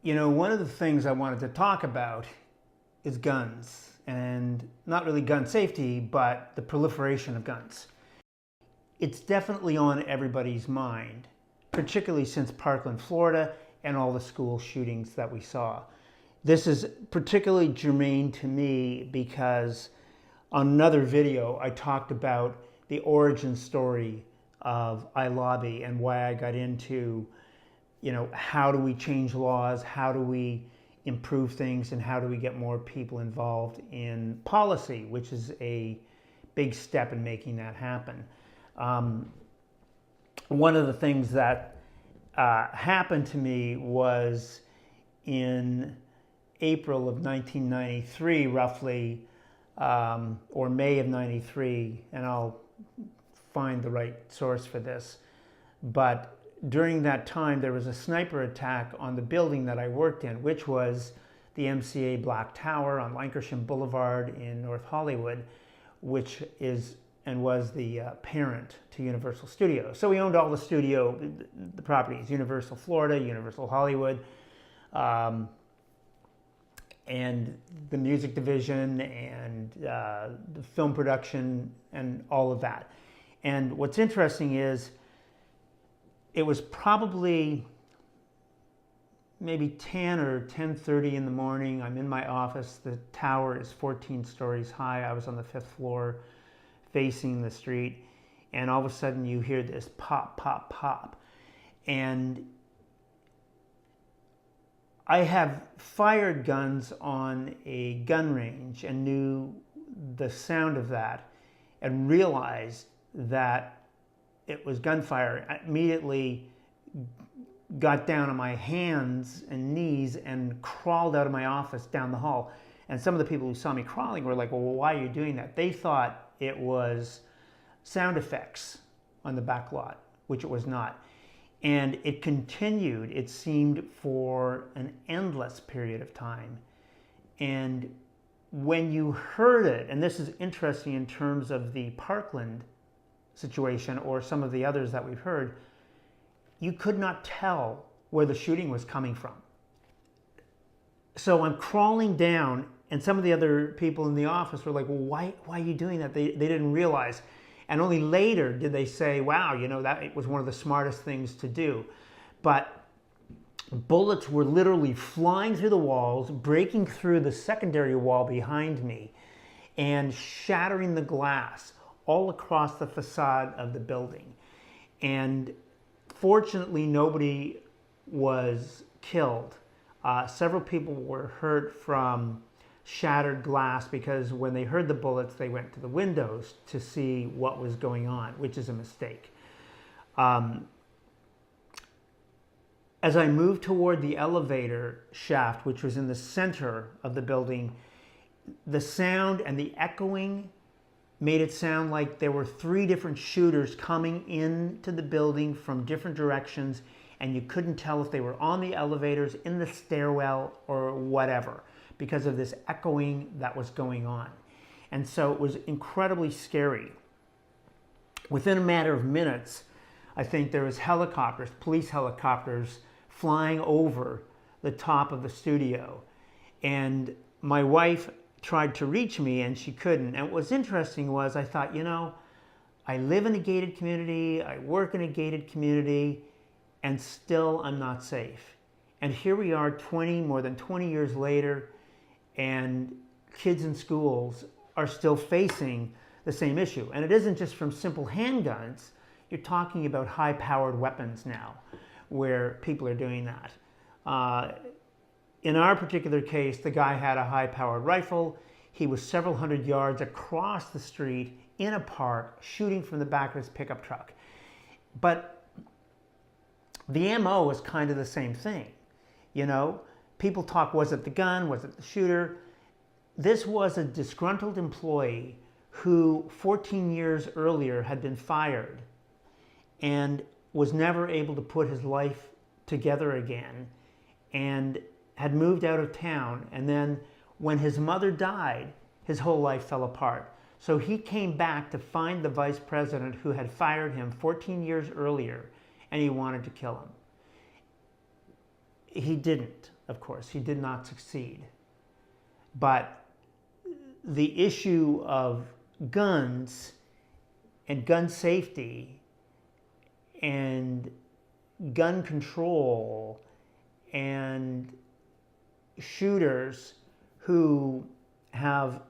You know, one of the things I wanted to talk about is guns, and not really gun safety, but the proliferation of guns. It's definitely on everybody's mind, particularly since Parkland, Florida, and all the school shootings that we saw. This is particularly germane to me because on another video, I talked about the origin story of iLobby and why I got into, you know, how do we change laws, how do we improve things, and how do we get more people involved in policy, which is a big step in making that happen. One of the things that happened to me was in April of 1993, roughly, or May of 93, and I'll find the right source for this, but during that time, there was a sniper attack on the building that I worked in, which was the MCA Black Tower on Lankershim Boulevard in North Hollywood, which is and was the parent to Universal Studios. So we owned all the properties, Universal Florida, Universal Hollywood, and the music division and the film production and all of that. And what's interesting is it was probably maybe 10 or 10:30 in the morning. I'm in my office. The tower is 14 stories high. I was on the 5th floor facing the street. And all of a sudden you hear this pop, pop, pop. And I have fired guns on a gun range and knew the sound of that and realized that it was gunfire. I immediately got down on my hands and knees and crawled out of my office down the hall. And some of the people who saw me crawling were like, well, why are you doing that? They thought it was sound effects on the back lot, which it was not. And it continued, it seemed, for an endless period of time. And when you heard it, and this is interesting in terms of the Parkland situation or some of the others that we've heard, you could not tell where the shooting was coming from. So I'm crawling down, and some of the other people in the office were like, well, why are you doing that? They didn't realize. And only later did they say, wow, you know, that it was one of the smartest things to do. But bullets were literally flying through the walls, breaking through the secondary wall behind me, and shattering the glass all across the facade of the building. And fortunately, nobody was killed. Several people were hurt from shattered glass because when they heard the bullets, they went to the windows to see what was going on, which is a mistake. As I moved toward the elevator shaft, which was in the center of the building, the sound and the echoing made it sound like there were 3 different shooters coming into the building from different directions, and you couldn't tell if they were on the elevators, in the stairwell, or whatever, because of this echoing that was going on. And so it was incredibly scary. Within a matter of minutes, I think there was helicopters, police helicopters, flying over the top of the studio. And my wife tried to reach me and she couldn't. And what was interesting was I thought, you know, I live in a gated community, I work in a gated community, and still I'm not safe. And here we are more than 20 years later, and kids in schools are still facing the same issue. And it isn't just from simple handguns. You're talking about high-powered weapons now, where people are doing that. In our particular case, the guy had a high-powered rifle. He was several hundred yards across the street in a park, shooting from the back of his pickup truck. But the MO was kind of the same thing. You know, people talk, was it the gun? Was it the shooter? This was a disgruntled employee who 14 years earlier had been fired and was never able to put his life together again, and had moved out of town. And then when his mother died, his whole life fell apart. So he came back to find the vice president who had fired him 14 years earlier, and he wanted to kill him. He didn't. of course. He did not succeed. But the issue of guns and gun safety and gun control and shooters who have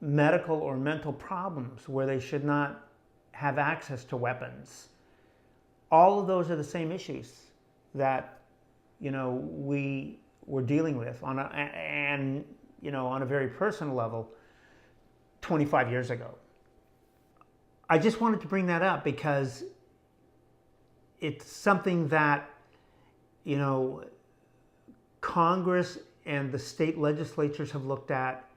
medical or mental problems where they should not have access to weapons, all of those are the same issues that, you know, we were dealing with on a very personal level 25 years ago. I just wanted to bring that up because it's something that, you know, Congress and the state legislatures have looked at.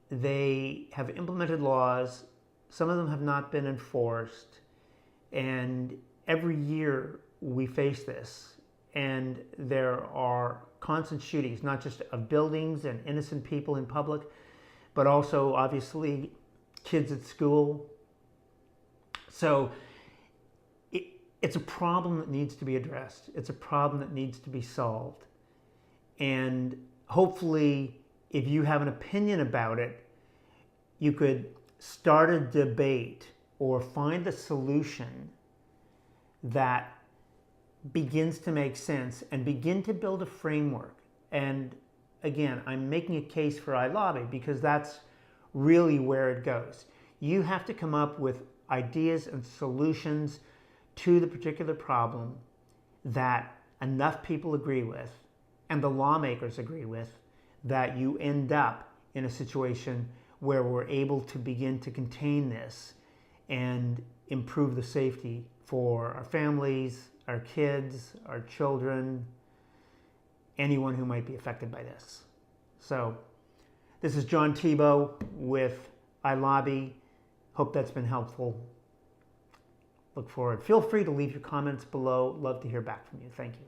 They have implemented laws. Some of them have not been enforced. And every year we face this. And there are constant shootings, not just of buildings and innocent people in public, but also obviously kids at school. So it's a problem that needs to be addressed. It's a problem that needs to be solved. And hopefully, if you have an opinion about it, you could start a debate or find a solution that begins to make sense and begin to build a framework. And again, I'm making a case for iLobby because that's really where it goes. You have to come up with ideas and solutions to the particular problem that enough people agree with and the lawmakers agree with, that you end up in a situation where we're able to begin to contain this and improve the safety for our families, our kids, our children, anyone who might be affected by this. So this is John Tebow with iLobby. Hope that's been helpful. Look forward. Feel free to leave your comments below. Love to hear back from you. Thank you.